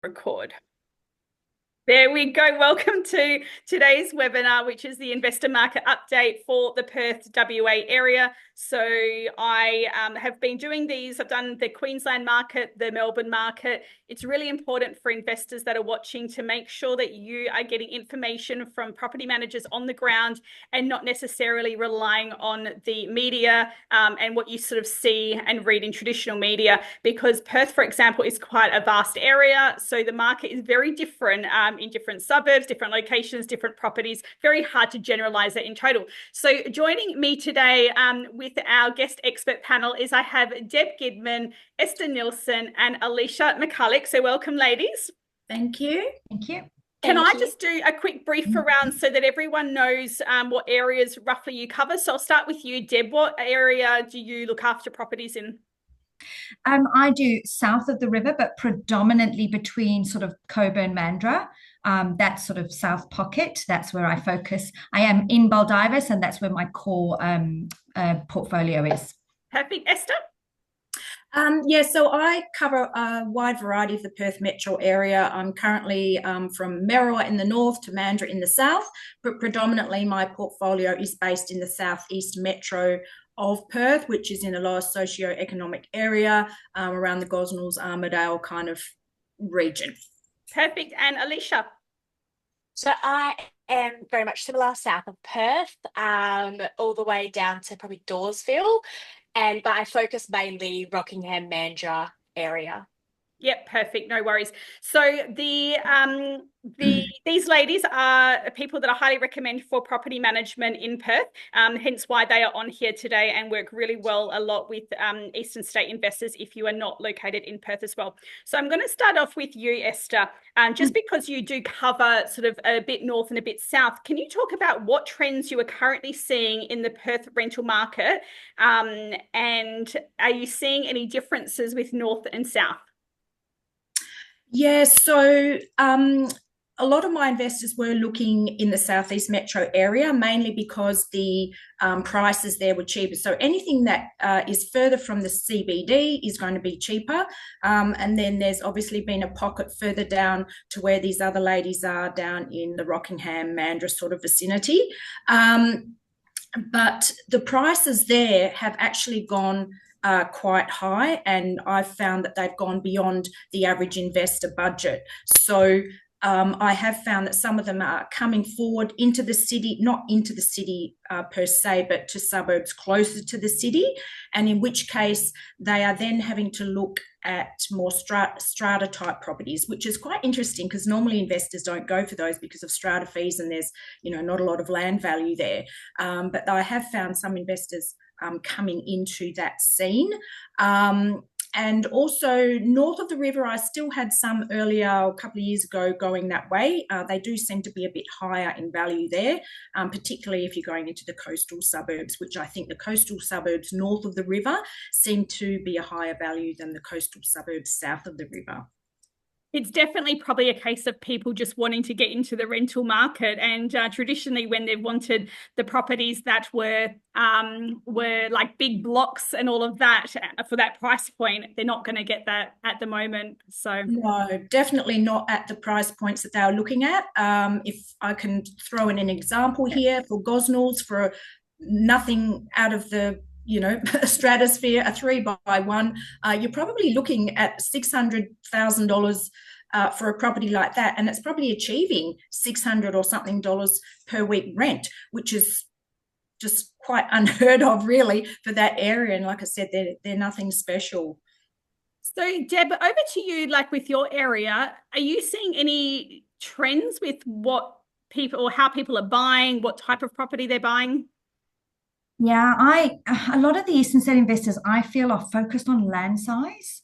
Record. There we go. Welcome to today's webinar, which is the investor market update for the Perth WA area. So I have been doing these. I've done the Queensland market, the Melbourne market. It's really important for investors that are watching to make sure that you are getting information from property managers on the ground and not necessarily relying on the media and what you sort of see and read in traditional media, because Perth, for example, is quite a vast area. So the market is very different in different suburbs, different locations, different properties. Very hard to generalize that in total. So joining me today with our guest expert panel is I have Deb Gidman, Esther Nilson, and Alicia McCulloch. So welcome, ladies. Thank you. Thank you. Can I just do a quick brief around so that everyone knows what areas roughly you cover? So I'll start with you, Deb. What area do you look after properties in? I do south of the river, but predominantly between sort of Coburn, Mandurah. That sort of south pocket. That's where I focus. I am in Baldivis, and that's where my core portfolio is. Perfect. Esther? So I cover a wide variety of the Perth metro area. I'm currently from Merriwa in the north to Mandurah in the south, but predominantly my portfolio is based in the southeast metro of Perth, which is in a lower socio-economic area around the Gosnells, Armidale kind of region. Perfect. And Alicia? So I am very much similar, south of Perth, all the way down to probably Dawesville, but I focus mainly Rockingham, Mandurah area. Yep, perfect. No worries. So these ladies are people that I highly recommend for property management in Perth, hence why they are on here today and work really well a lot with eastern state investors if you are not located in Perth as well. So I'm going to start off with you, Esther, just because you do cover sort of a bit north and a bit south. Can you talk about what trends you are currently seeing in the Perth rental market, and are you seeing any differences with north and south? Yeah, so a lot of my investors were looking in the southeast metro area, mainly because the prices there were cheaper. So anything that is further from the CBD is going to be cheaper. And then there's obviously been a pocket further down to where these other ladies are, down in the Rockingham, Mandurah sort of vicinity. But the prices there have actually gone quite high, and I've found that they've gone beyond the average investor budget. So I have found that some of them are coming forward into the city, not into the city per se, but to suburbs closer to the city, and in which case they are then having to look at more strata type properties, which is quite interesting because normally investors don't go for those because of strata fees and there's not a lot of land value there. But I have found some investors coming into that scene. And also north of the river, I still had some earlier, a couple of years ago, going that way. They do seem to be a bit higher in value there, particularly if you're going into the coastal suburbs, which I think the coastal suburbs north of the river seem to be a higher value than the coastal suburbs south of the river. It's definitely probably a case of people just wanting to get into the rental market, and traditionally when they've wanted the properties that were like big blocks and all of that for that price point, they're not going to get that at the moment. So no, definitely not at the price points that they are looking at. If I can throw in an example here for Gosnells, for nothing out of the stratosphere, a 3x1, you're probably looking at $600,000 for a property like that, and it's probably achieving $600 or something per week rent, which is just quite unheard of, really, for that area. And like I said, they're nothing special. So, Deb, over to you. Like with your area, are you seeing any trends with what people or how people are buying, what type of property they're buying? Yeah, a lot of the eastern state investors, I feel, are focused on land size.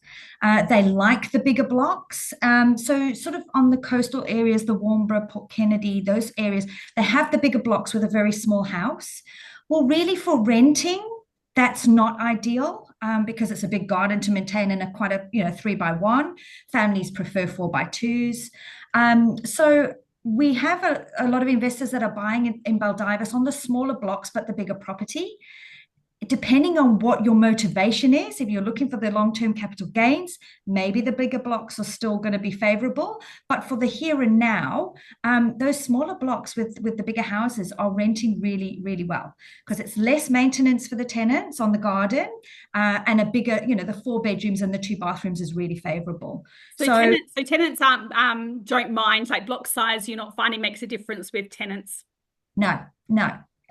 They like the bigger blocks. So sort of on the coastal areas, the Warnbro, Port Kennedy, those areas, they have the bigger blocks with a very small house. Well, really for renting, that's not ideal because it's a big garden to maintain and quite a 3x1. Families prefer 4x2s. So we have a lot of investors that are buying in Baldivis on the smaller blocks, but the bigger property. depending on what your motivation is, if you're looking for the long-term capital gains, maybe the bigger blocks are still going to be favorable. But for the here and now, those smaller blocks with the bigger houses are renting really, really well, because it's less maintenance for the tenants on the garden, and a bigger, the 4 bedrooms and the 2 bathrooms is really favorable. So tenants aren't don't mind, like block size, you're not finding makes a difference with tenants? No.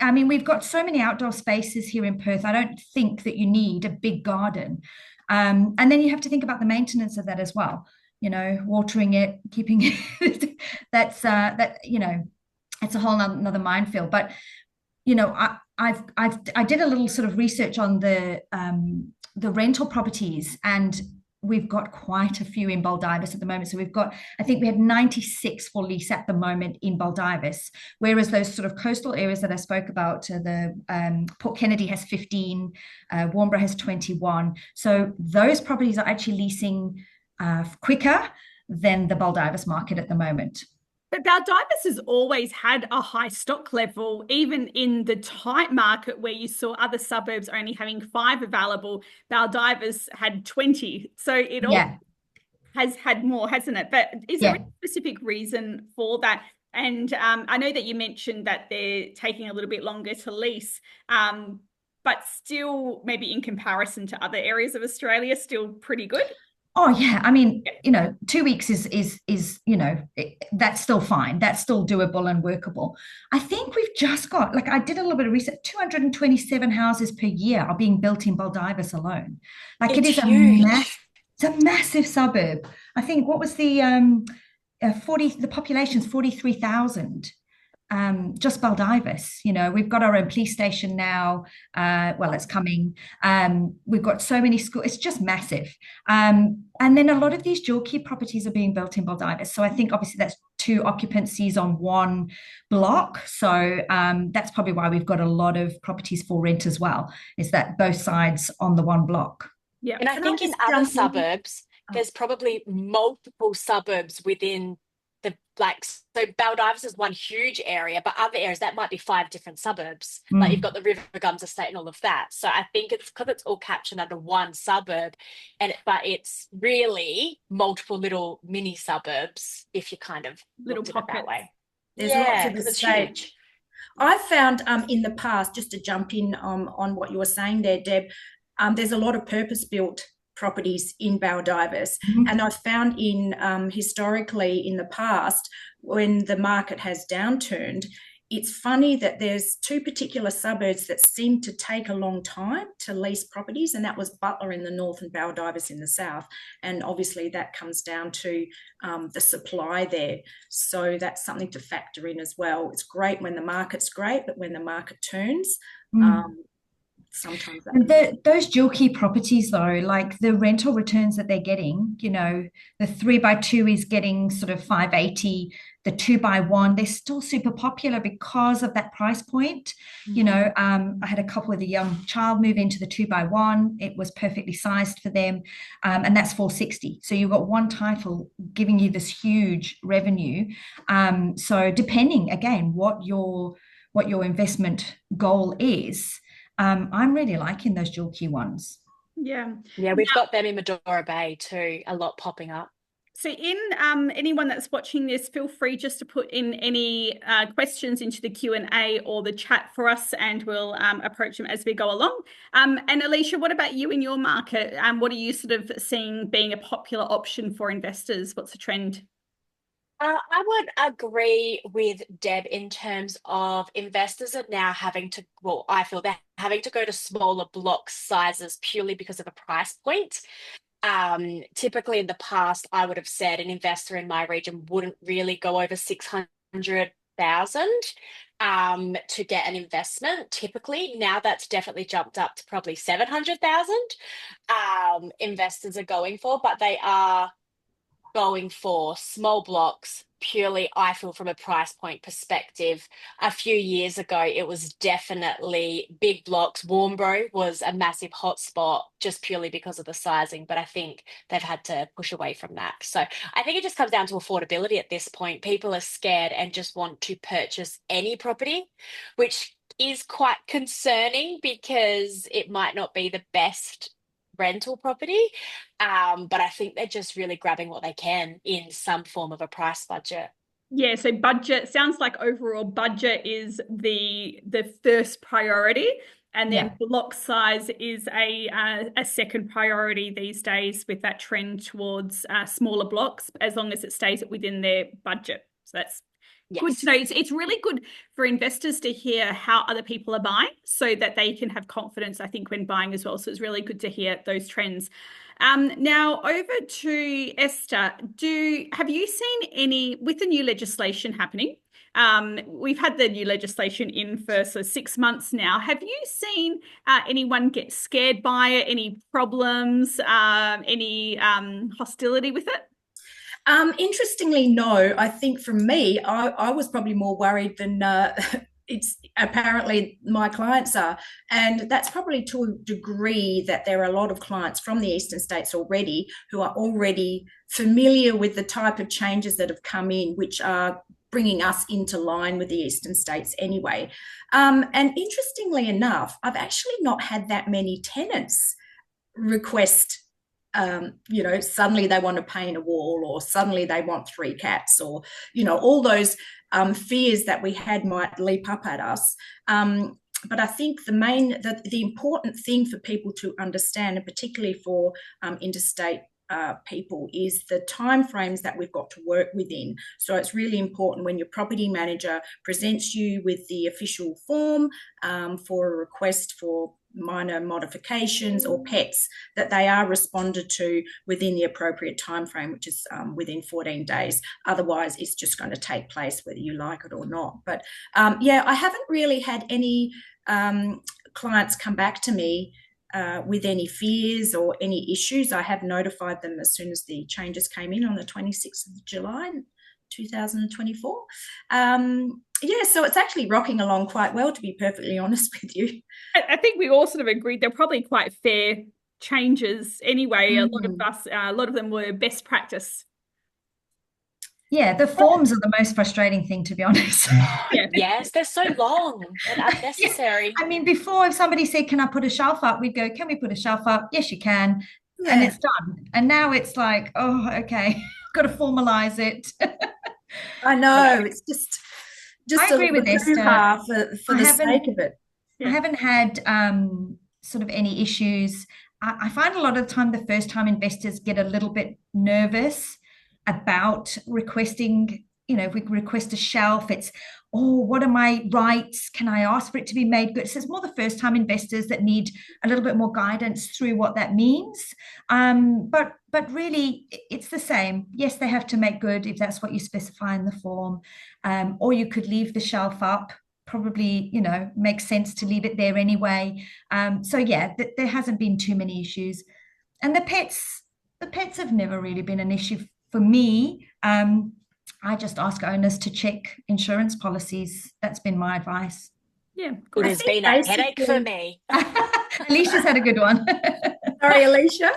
I mean, we've got so many outdoor spaces here in Perth. I don't think that you need a big garden. And then you have to think about the maintenance of that as well. Watering it, keeping it. It's a whole another minefield. But I did a little sort of research on the rental properties, and we've got quite a few in Baldivis at the moment. So I think we had 96 for lease at the moment in Baldivis, whereas those sort of coastal areas that I spoke about, the Port Kennedy has 15, Warnbro has 21. So those properties are actually leasing quicker than the Baldivis market at the moment. But Baldivis has always had a high stock level, even in the tight market where you saw other suburbs only having 5 available. Baldivis had 20. So it all has had more, hasn't it? But is there a specific reason for that? And I know that you mentioned that they're taking a little bit longer to lease, but still maybe in comparison to other areas of Australia, still pretty good. Oh yeah, I mean, 2 weeks is that's still fine. That's still doable and workable. I think we've just got, I did a little bit of research, 227 houses per year are being built in Baldivis alone. It's huge. It's a massive suburb. I think what was the population's 43,000. Just Baldivis, we've got our own police station now. It's coming. We've got so many schools. It's just massive. And then a lot of these dual key properties are being built in Baldivis. So I think obviously that's 2 occupancies on 1 block. So that's probably why we've got a lot of properties for rent as well, is that both sides on the 1 block. Yeah. And I think in other suburbs, there's probably multiple suburbs within so Baldivis is one huge area, but other areas that might be 5 different suburbs. Like you've got the River Gums Estate and all of that. So I think it's because it's all captured under 1 suburb, but it's really multiple little mini suburbs if you kind of little looked at it that way. There's lots of the state. I found in the past, just to jump in on what you were saying there, Deb, there's a lot of purpose-built properties in Baldivis, and I've found historically in the past, when the market has downturned, it's funny that there's 2 particular suburbs that seem to take a long time to lease properties, and that was Butler in the north and Baldivis in the south. And obviously that comes down to the supply there. So that's something to factor in as well. It's great when the market's great, but when the market turns, sometimes those dual key properties though, like the rental returns that they're getting, the 3x2 is getting sort of 580, the 2x1, they're still super popular because of that price point. I had a couple with a young child move into the 2x1. It was perfectly sized for them, and that's 460. So you've got 1 title giving you this huge revenue. So depending again what your investment goal is, I'm really liking those dual key ones. Yeah, we've got them in Medora Bay too, a lot popping up. So anyone that's watching this, feel free just to put in any questions into the Q&A or the chat for us, and we'll approach them as we go along. And Alicia, what about you in your market? What are you sort of seeing being a popular option for investors? What's the trend? I would agree with Deb in terms of investors are now I feel they're having to go to smaller block sizes purely because of a price point. Typically in the past, I would have said an investor in my region wouldn't really go over 600,000 to get an investment. Typically, now that's definitely jumped up to probably 700,000 investors are going for, but they are going for small blocks purely, I feel, from a price point perspective. A few years ago, it was definitely big blocks. Warnbro was a massive hotspot just purely because of the sizing, but I think they've had to push away from that. So I think it just comes down to affordability at this point. People are scared and just want to purchase any property, which is quite concerning because it might not be the best rental property. But I think they're just really grabbing what they can in some form of a price budget. Yeah, so budget sounds like overall budget is the first priority, and then block size is a second priority these days, with that trend towards smaller blocks, as long as it stays within their budget. So that's good to know. It's really good for investors to hear how other people are buying, so that they can have confidence, I think, when buying as well. So it's really good to hear those trends. Now over to Esther. Have you seen any, with the new legislation happening? We've had the new legislation in for 6 months now. Have you seen anyone get scared by it? Any problems? Any hostility with it? Interestingly, no. I think for me, I was probably more worried than it's apparently my clients are. And that's probably to a degree that there are a lot of clients from the eastern states already who are already familiar with the type of changes that have come in, which are bringing us into line with the eastern states anyway. And interestingly enough, I've actually not had that many tenants request suddenly they want to paint a wall, or suddenly they want 3 cats, or, all those fears that we had might leap up at us. But I think the important thing for people to understand, and particularly for interstate people, is the timeframes that we've got to work within. So it's really important when your property manager presents you with the official form for a request for minor modifications or pets, that they are responded to within the appropriate time frame, which is within 14 days. Otherwise, it's just going to take place whether you like it or not. But I haven't really had any clients come back to me with any fears or any issues. I have notified them as soon as the changes came in on the 26th of July 2024. So it's actually rocking along quite well, to be perfectly honest with you. I think we all sort of agreed they're probably quite fair changes anyway. A lot of them were best practice. Yeah, the forms are the most frustrating thing, to be honest. Yes, they're so long and unnecessary. I mean, before, if somebody said, "Can I put a shelf up?" we'd go, "Can we put a shelf up?" "Yes, you can." And it's done. And now it's like, oh, okay, got to formalize it. I know. It's just I agree with Esther for the sake of it. I haven't had sort of any issues. I find a lot of the time the first-time investors get a little bit nervous about requesting, if we request a shelf, it's, oh, what are my rights? Can I ask for it to be made good? So it's more the first-time investors that need a little bit more guidance through what that means. But really, it's the same. Yes, they have to make good if that's what you specify in the form, or you could leave the shelf up. Probably, makes sense to leave it there anyway. There hasn't been too many issues. And the pets have never really been an issue for me. I just ask owners to check insurance policies. That's been my advice. Yeah, it has been a headache for me. Alicia's had a good one. Sorry, Alicia.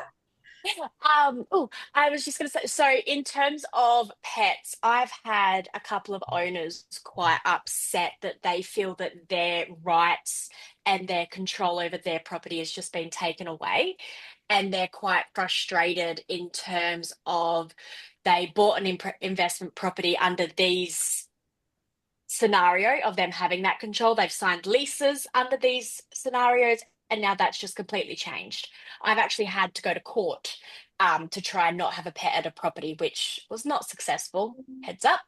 I was just going to say, so in terms of pets, I've had a couple of owners quite upset that they feel that their rights and their control over their property has just been taken away. And they're quite frustrated in terms of they bought an investment property under these scenario of them having that control. They've signed leases under these scenarios, and now that's just completely changed. I've actually had to go to court to try and not have a pet at a property, which was not successful, heads up.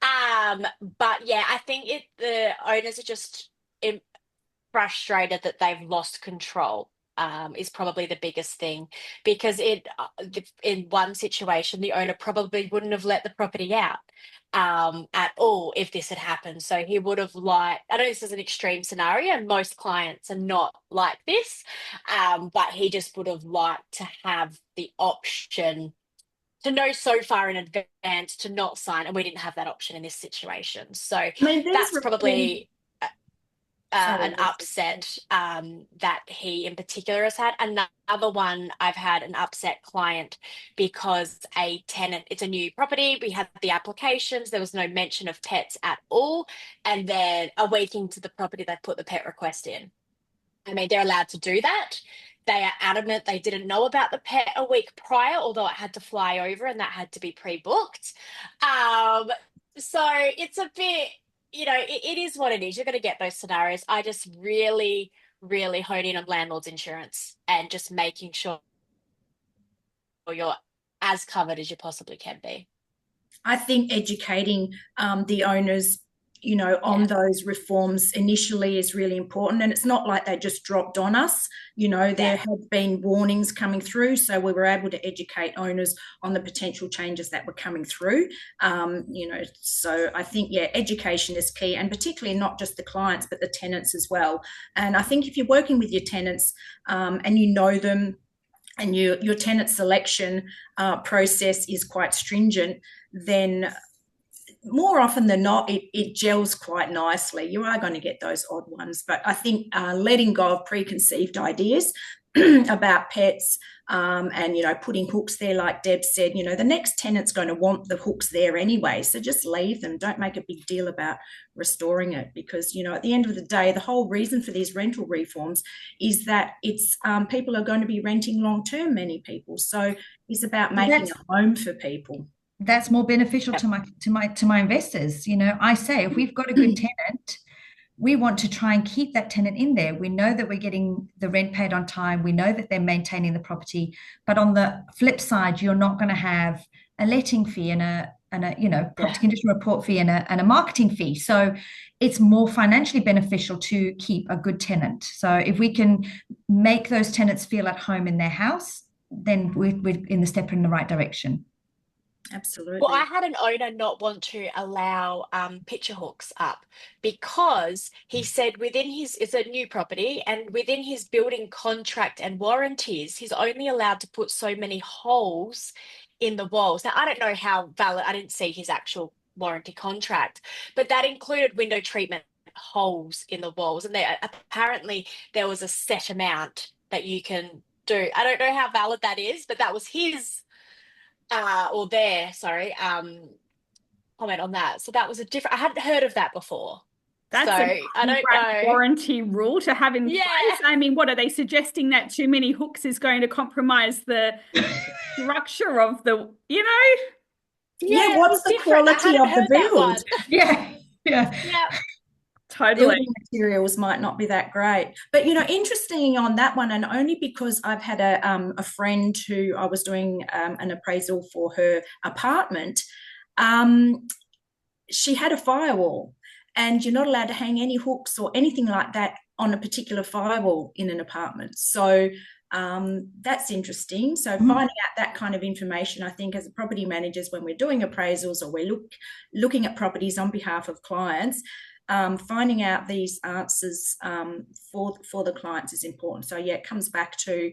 But yeah, I think the owners are just frustrated that they've lost control. Is probably the biggest thing, because in one situation the owner probably wouldn't have let the property out at all if this had happened. So he would have I know this is an extreme scenario and most clients are not like this, but he just would have liked to have the option to know so far in advance to not sign, and we didn't have that option in this situation. So I mean, that's probably Sorry, an upset that he in particular has had. Another one, I've had an upset client because a tenant, it's a new property, we had the applications, there was no mention of pets at all, and then a week into the property they put the pet request in. I mean, they're allowed to do that. They are adamant they didn't know about the pet a week prior, although it had to fly over and that had to be pre-booked. So it's a bit, it is what it is. You're going to get those scenarios. I just really, really hone in on landlord's insurance and just making sure you're as covered as you possibly can be. I think educating the owners, on those reforms initially is really important. And it's not like they just dropped on us. There have been warnings coming through. So we were able to educate owners on the potential changes that were coming through. So I think, education is key, and particularly not just the clients, but the tenants as well. And I think if you're working with your tenants and you know them, and your tenant selection process is quite stringent, then more often than not, it gels quite nicely. You are going to get those odd ones, but I think letting go of preconceived ideas about pets and, putting hooks there, like Deb said, the next tenant's going to want the hooks there anyway. So just leave them. Don't make a big deal about restoring it, because, at the end of the day, the whole reason for these rental reforms is that it's people are going to be renting long-term, many people. So it's about making a home for people. That's more beneficial to my investors. I say if we've got a good tenant, we want to try and keep that tenant in there. We know that we're getting the rent paid on time. We know that they're maintaining the property. But on the flip side, you're not going to have a letting fee and a property condition report fee and a marketing fee. So it's more financially beneficial to keep a good tenant. So if we can make those tenants feel at home in their house, then we're in the step in the right direction. Absolutely. Well, I had an owner not want to allow picture hooks up because he said it's a new property, and within his building contract and warranties, he's only allowed to put so many holes in the walls. Now, I don't know how valid, I didn't see his actual warranty contract, but that included window treatment holes in the walls. And apparently there was a set amount that you can do. I don't know how valid that is, but that was his comment on that. So that was I hadn't heard of that before. That's I don't know. Warranty rule to have in place. I mean, what are they suggesting, that too many hooks is going to compromise the structure of the, what's the quality of the build? Yeah. Totally. Building materials might not be that great. But, interesting on that one, and only because I've had a friend who I was doing an appraisal for her apartment, she had a firewall, and you're not allowed to hang any hooks or anything like that on a particular firewall in an apartment. So that's interesting. So finding out that kind of information, I think, as property managers, when we're doing appraisals or we're looking at properties on behalf of clients, finding out these answers for the clients is important. So it comes back to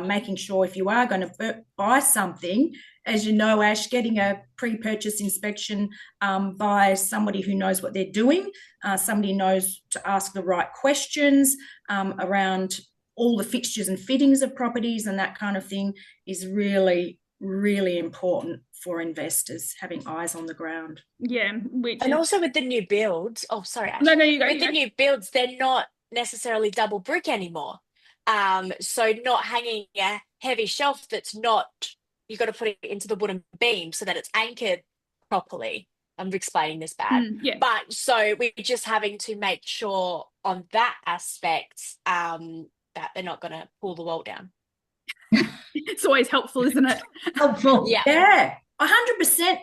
making sure, if you are going to buy something, as you know, Ash, getting a pre-purchase inspection by somebody who knows what they're doing, somebody knows to ask the right questions around all the fixtures and fittings of properties and that kind of thing is really, really important for investors, having eyes on the ground. Yeah. Also with the new builds, Ash. No, you go. With the new builds, they're not necessarily double brick anymore. So not hanging a heavy shelf that's not, you've got to put it into the wooden beam so that it's anchored properly. I'm explaining this bad. But so we're just having to make sure on that aspect that they're not going to pull the wall down. It's always helpful, isn't it? Helpful. Yeah. 100%,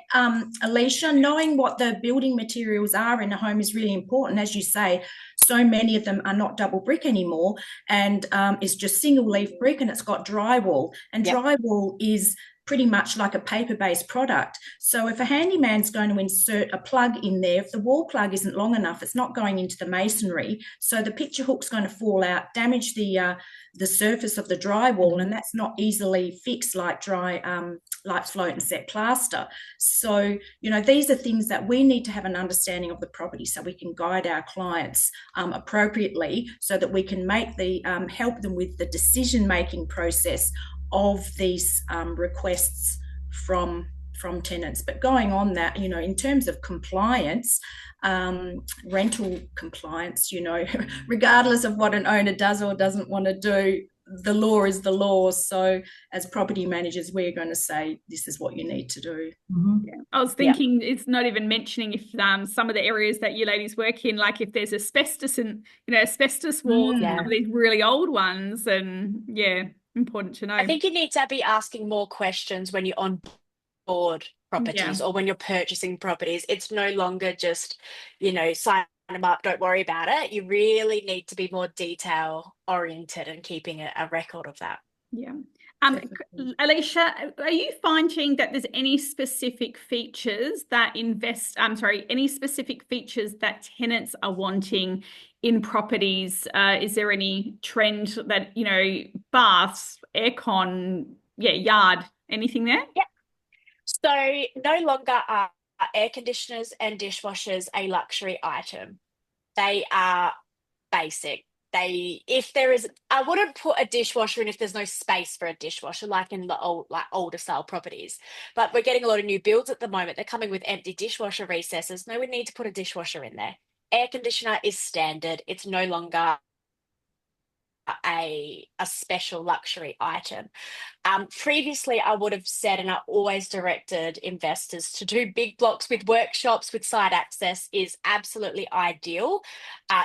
Alicia. Knowing what the building materials are in a home is really important. As you say, so many of them are not double brick anymore, and it's just single leaf brick, and it's got drywall. And drywall is pretty much like a paper-based product. So if a handyman's going to insert a plug in there, if the wall plug isn't long enough, it's not going into the masonry. So the picture hook's going to fall out, damage the surface of the drywall, and that's not easily fixed like like float and set plaster. So, you know, these are things that we need to have an understanding of the property so we can guide our clients appropriately, so that we can make help them with the decision-making process of these requests from tenants. But going on that, you know, in terms of compliance, rental compliance, you know, regardless of what an owner does or doesn't want to do, the law is the law. So as property managers, we're going to say, this is what you need to do. Mm-hmm. Yeah. I was thinking it's not even mentioning if some of the areas that you ladies work in, like if there's asbestos and, you know, asbestos walls, some of these really old ones, and important to know. I think you need to be asking more questions when you're on board properties or when you're purchasing properties. It's no longer just, you know, sign them up, don't worry about it. You really need to be more detail oriented and keeping a record of that. Yeah. Alicia, are you finding that there's any specific features that any specific features that tenants are wanting in properties? Is there any trend that, you know, baths, aircon, yard, anything there? Yeah. So no longer are air conditioners and dishwashers a luxury item. They are basic. I wouldn't put a dishwasher in if there's no space for a dishwasher, like in the older style properties. But we're getting a lot of new builds at the moment. They're coming with empty dishwasher recesses. No, we need to put a dishwasher in there. Air conditioner is standard. It's no longer a special luxury item. Previously, I would have said, and I always directed investors to do big blocks with workshops with side access is absolutely ideal.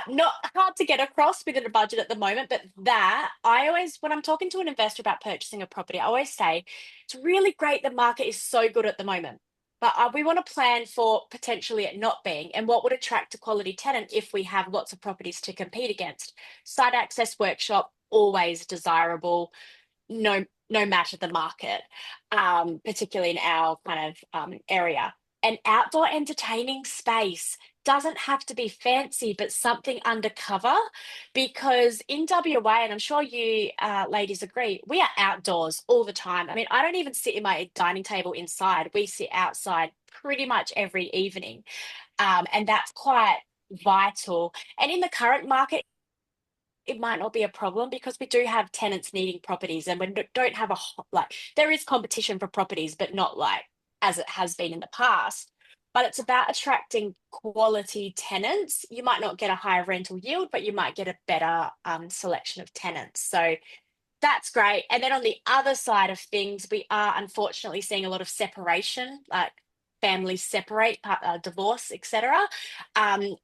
Not hard to get across within a budget at the moment, but when I'm talking to an investor about purchasing a property, I always say it's really great. The market is so good at the moment. But we want to plan for potentially it not being, and what would attract a quality tenant if we have lots of properties to compete against. Site access workshop, always desirable, no matter the market, particularly in our kind of area. An outdoor entertaining space doesn't have to be fancy, but something undercover, because in WA, and I'm sure you ladies agree, we are outdoors all the time. I mean, I don't even sit in my dining table inside. We sit outside pretty much every evening, and that's quite vital. And in the current market, it might not be a problem because we do have tenants needing properties, and we don't have there is competition for properties, but not like as it has been in the past. But it's about attracting quality tenants. You might not get a higher rental yield, but you might get a better selection of tenants. So that's great. And then on the other side of things, we are unfortunately seeing a lot of separation, like families separate, divorce, etc.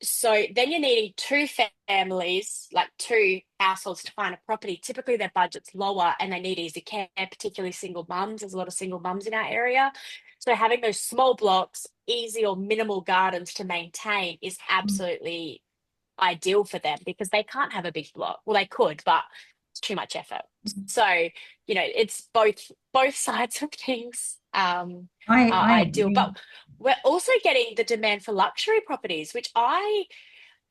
So then you're needing two families, like two households to find a property. Typically their budget's lower and they need easy care, particularly single mums. There's a lot of single mums in our area. So having those small blocks, easy or minimal gardens to maintain is absolutely ideal for them, because they can't have a big block. Well, they could, but it's too much effort. So, you know, it's both sides of things are ideal. Agree. But we're also getting the demand for luxury properties, which I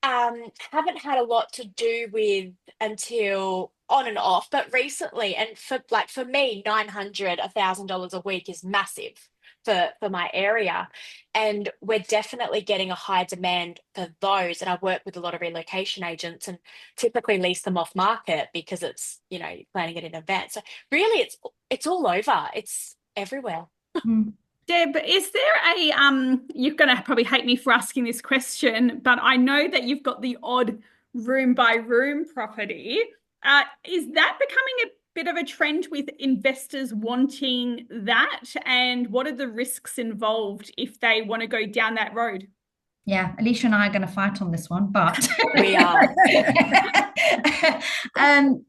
haven't had a lot to do with until on and off, but recently. And for me, $900, $1,000 a week is massive for my area, and we're definitely getting a high demand for those. And I work with a lot of relocation agents and typically lease them off market because it's, you know, you're planning it in advance. So really it's all over, it's everywhere. Deb, is there you're going to probably hate me for asking this question, but I know that you've got the odd room by room property. Is that becoming a bit of a trend with investors wanting that? And what are the risks involved if they want to go down that road? Yeah, Alicia and I are going to fight on this one, but we are.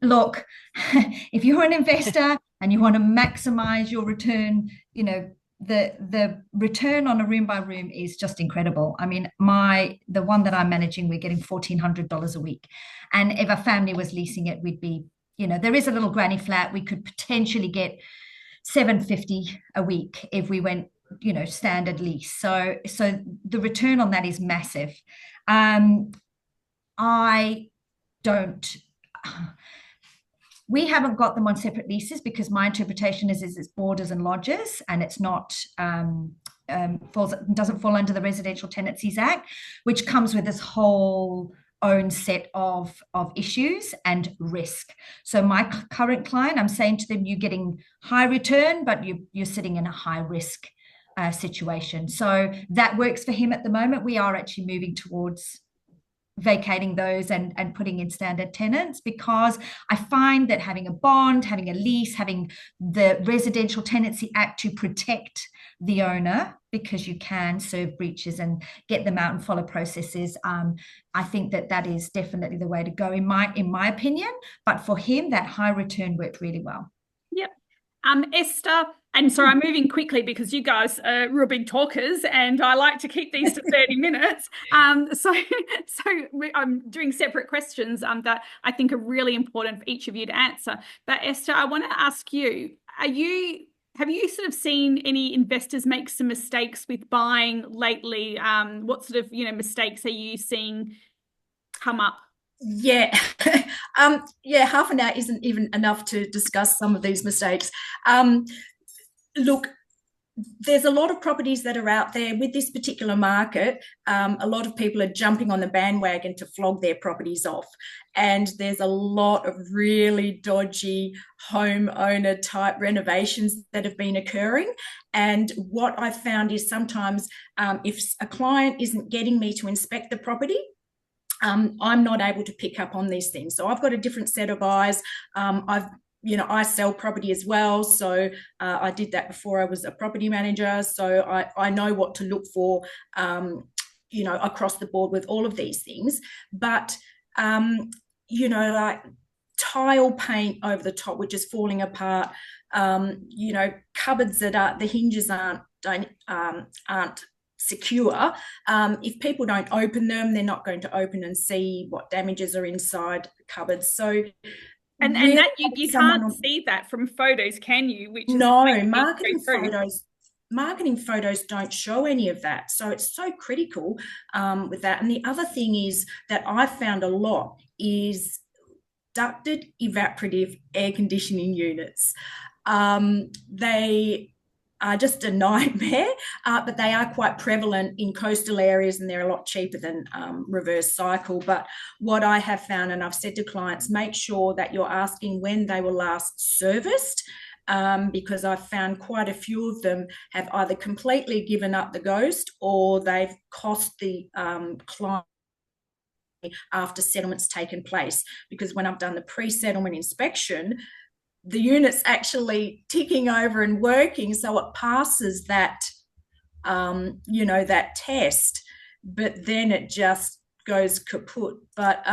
Look, if you're an investor and you want to maximize your return, you know, the return on a room by room is just incredible. I mean, the one that I'm managing, we're getting $1,400 a week. And if a family was leasing it, we'd be, you know, there is a little granny flat. We could potentially get $750 a week if we went, you know, standard lease. So the return on that is massive. I don't. We haven't got them on separate leases because my interpretation is it's boarders and lodgers, and it's not doesn't fall under the Residential Tenancies Act, which comes with this whole own set of issues and risk. So my current client, I'm saying to them, you're getting high return, but you're sitting in a high risk situation. So that works for him at the moment. We are actually moving towards vacating those and putting in standard tenants, because I find that having a bond, having a lease, having the Residential Tenancy Act to protect the owner, because you can serve breaches and get them out and follow processes. I think that is definitely the way to go in my opinion. But for him, that high return worked really well. Yep. Esther, and sorry, I'm moving quickly because you guys are real big talkers and I like to keep these to 30 minutes. So I'm doing separate questions that I think are really important for each of you to answer. But Esther, I want to ask you, have you sort of seen any investors make some mistakes with buying lately? What sort of, mistakes are you seeing come up? Yeah. Half an hour isn't even enough to discuss some of these mistakes. Look, there's a lot of properties that are out there with this particular market. A lot of people are jumping on the bandwagon to flog their properties off. And there's a lot of really dodgy homeowner type renovations that have been occurring. And what I've found is sometimes if a client isn't getting me to inspect the property, I'm not able to pick up on these things. So I've got a different set of eyes. I sell property as well. So I did that before I was a property manager. So I know what to look for, across the board with all of these things. But, like tile paint over the top, which is falling apart, cupboards that the hinges aren't secure. If people don't open them, they're not going to open and see what damages are inside cupboards. So and that you can't see that from photos, can you? Marketing photos don't show any of that. So it's so critical with that. And the other thing is that I found a lot is ducted evaporative air conditioning units. They are just a nightmare, but they are quite prevalent in coastal areas and they're a lot cheaper than reverse cycle. But what I have found, and I've said to clients, make sure that you're asking when they were last serviced, because I've found quite a few of them have either completely given up the ghost or they've cost the client after settlement's taken place. Because when I've done the pre-settlement inspection, the unit's actually ticking over and working, so it passes that, that test, but then it just goes kaput. But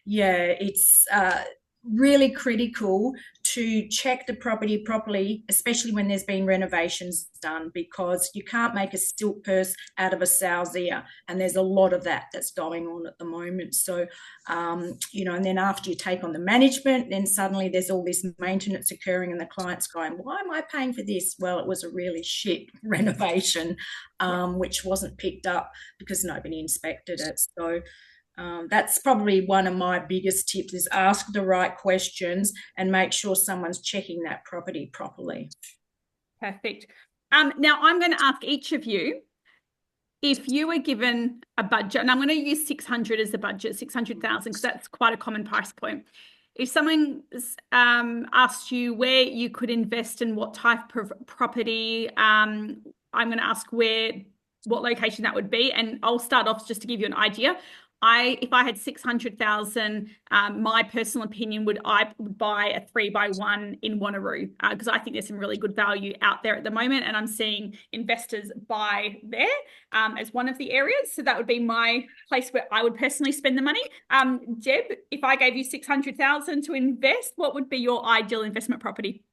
it's really critical to check the property properly, especially when there's been renovations done, because you can't make a stilt purse out of a sow's ear, and there's a lot of that's going on at the moment. So and then after you take on the management, then suddenly there's all this maintenance occurring and the client's going, why am I paying for this? Well, it was a really shit renovation, which wasn't picked up because nobody inspected it. So that's probably one of my biggest tips, is ask the right questions and make sure someone's checking that property properly. Perfect. Now I'm going to ask each of you, if you were given a budget, and I'm going to use 600 as the budget, 600,000, because that's quite a common price point. If someone asked you where you could invest in what type of property, I'm going to ask what location that would be. And I'll start off just to give you an idea. If I had 600,000, my personal opinion I would buy a 3x1 in Wanneroo, because I think there's some really good value out there at the moment, and I'm seeing investors buy there as one of the areas. So that would be my place where I would personally spend the money. Deb, if I gave you 600,000 to invest, what would be your ideal investment property?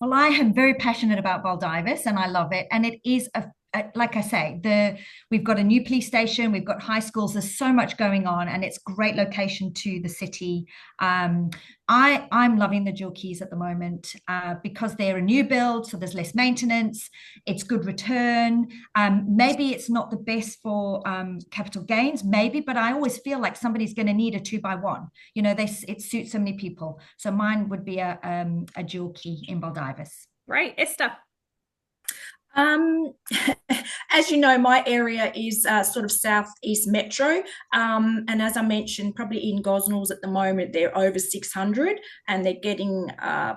Well, I am very passionate about Baldivis and I love it. And it is a like I say, we've got a new police station, we've got high schools. There's so much going on, and it's great location to the city. I'm loving the Jewel Keys at the moment because they're a new build, so there's less maintenance. It's good return. Maybe it's not the best for capital gains, maybe, but I always feel like somebody's going to need a 2x1. You know, it suits so many people. So mine would be a Jewel Key in Baldivis. Great, Esther. As you know, my area is sort of southeast metro, and as I mentioned, probably in Gosnells at the moment they're over 600, and they're getting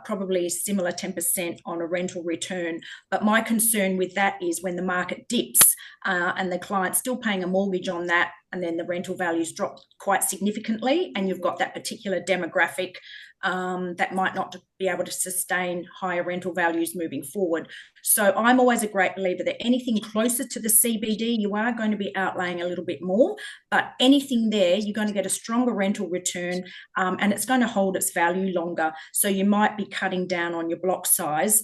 probably similar 10% on a rental return. But my concern with that is when the market dips and the client's still paying a mortgage on that, and then the rental values drop quite significantly, and you've got that particular demographic that might not be able to sustain higher rental values moving forward. So I'm always a great believer that anything closer to the CBD, you are going to be outlaying a little bit more, but anything there, you're going to get a stronger rental return, and it's going to hold its value longer. So you might be cutting down on your block size.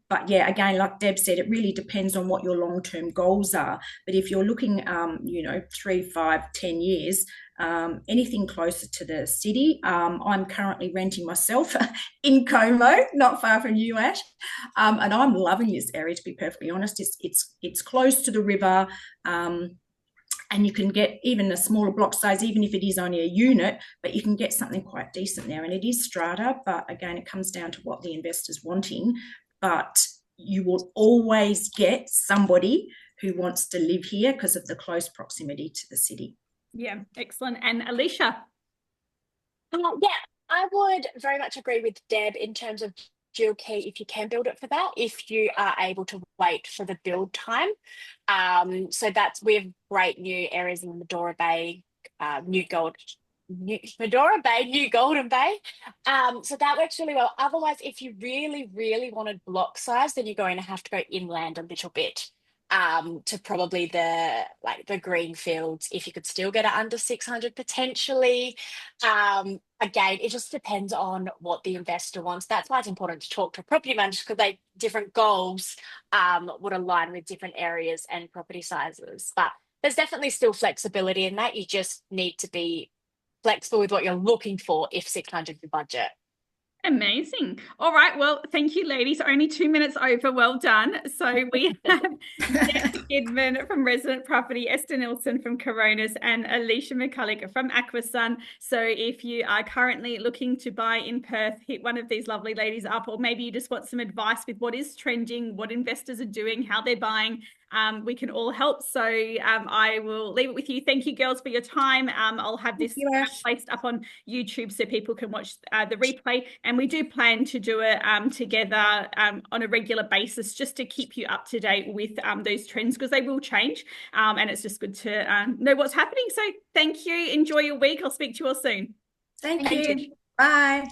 But yeah, again, like Deb said, it really depends on what your long-term goals are. But if you're looking, 3, 5, 10 years, anything closer to the city. I'm currently renting myself in Como, not far from you, Ash, and I'm loving this area, to be perfectly honest. It's close to the river, and you can get even a smaller block size, even if it is only a unit, but you can get something quite decent there. And it is strata, but again, it comes down to what the investor's wanting. But you will always get somebody who wants to live here because of the close proximity to the city. Yeah, excellent. And Alicia? Yeah, I would very much agree with Deb in terms of Jewel Key, if you can build it for that, if you are able to wait for the build time. So we have great new areas in Medora Bay, New Golden Bay. So that works really well. Otherwise, if you really, really wanted block size, then you're going to have to go inland a little bit. To probably the green fields, if you could still get it under 600 potentially. Again, it just depends on what the investor wants. That's why it's important to talk to a property manager, because different goals would align with different areas and property sizes. But there's definitely still flexibility in that. You just need to be flexible with what you're looking for if 600 is your budget. Amazing. All right. Well, thank you, ladies. Only 2 minutes over. Well done. So we have Deb Gidman from Resident Property, Esther Nilson from Coronis, and Alicia McCulloch from Aquasun. So if you are currently looking to buy in Perth, hit one of these lovely ladies up, or maybe you just want some advice with what is trending, what investors are doing, how they're buying. We can all help. So I will leave it with you. Thank you, girls, for your time. I'll have this placed up on YouTube so people can watch the replay. And we do plan to do it together on a regular basis, just to keep you up to date with those trends, because they will change. And it's just good to know what's happening. So thank you. Enjoy your week. I'll speak to you all soon. Thank you. Bye.